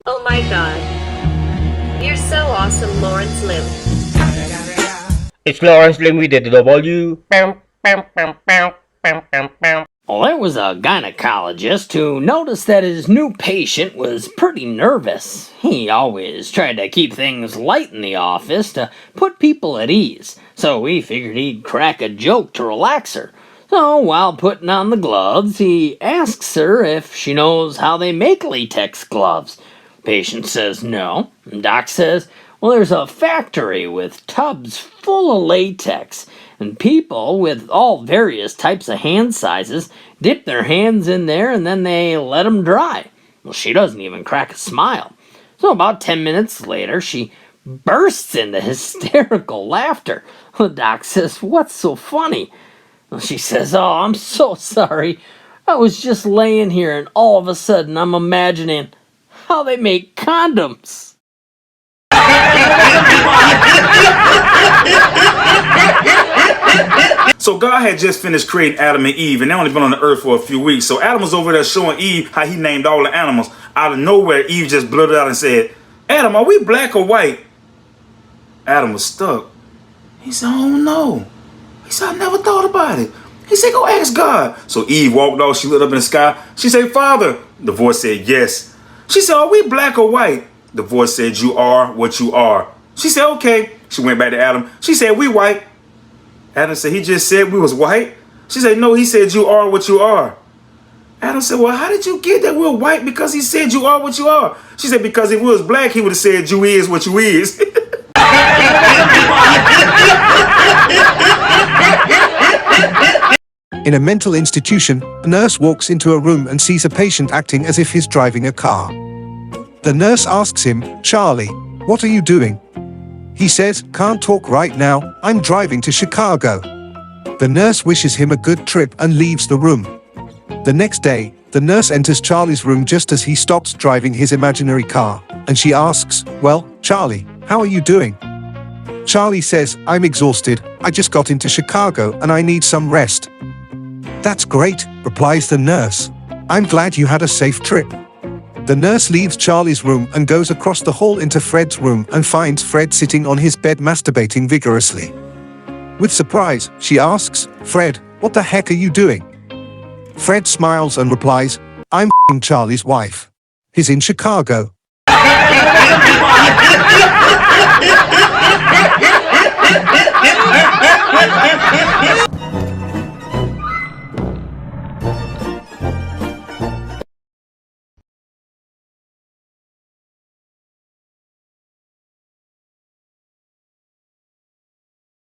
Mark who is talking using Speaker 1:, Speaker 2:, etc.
Speaker 1: Oh my god. You're so awesome, Lawrence Lim.
Speaker 2: It's Lawrence Lim with the W.
Speaker 3: Well, there was a gynecologist who noticed that his new patient was pretty nervous. He always tried to keep things light in the office to put people at ease, so he figured he'd crack a joke to relax her. So, while putting on the gloves, he asks her if she knows how they make latex gloves. Patient says no. Doc says, well, there's a factory with tubs full of latex, and people with all various types of hand sizes dip their hands in there and then they let them dry. Well, she doesn't even crack a smile. So about 10 minutes later, she bursts into hysterical laughter. The doc says, what's so funny? Well, she says, oh, I'm so sorry. I was just laying here and all of a sudden I'm imagining how they make condoms.
Speaker 4: So God had just finished creating Adam and Eve, and they only been on the earth for a few weeks. So Adam was over there showing Eve how he named all the animals. Out of nowhere, Eve just blurted out and said, Adam, are we black or white? Adam was stuck. He said, oh no. He said, I never thought about it. He said, go ask God. So Eve walked off. She looked up in the sky. She said, Father. The voice said, yes. She said, are we black or white? The voice said, you are what you are. She said, okay. She went back to Adam. She said, we white. Adam said, he just said we was white? She said, no, he said you are what you are. Adam said, well, how did you get that we're white? Because he said you are what you are. She said, because if we was black, he would have said you is what you is.
Speaker 5: In a mental institution, a nurse walks into a room and sees a patient acting as if he's driving a car. The nurse asks him, Charlie, what are you doing? He says, can't talk right now, I'm driving to Chicago. The nurse wishes him a good trip and leaves the room. The next day, the nurse enters Charlie's room just as he stops driving his imaginary car, and she asks, well, Charlie, how are you doing? Charlie says, I'm exhausted, I just got into Chicago and I need some rest. That's great, replies the nurse. I'm glad you had a safe trip. The nurse leaves Charlie's room and goes across the hall into Fred's room and finds Fred sitting on his bed masturbating vigorously. With surprise, she asks, Fred, what the heck are you doing? Fred smiles and replies, I'm f***ing Charlie's wife. He's in Chicago.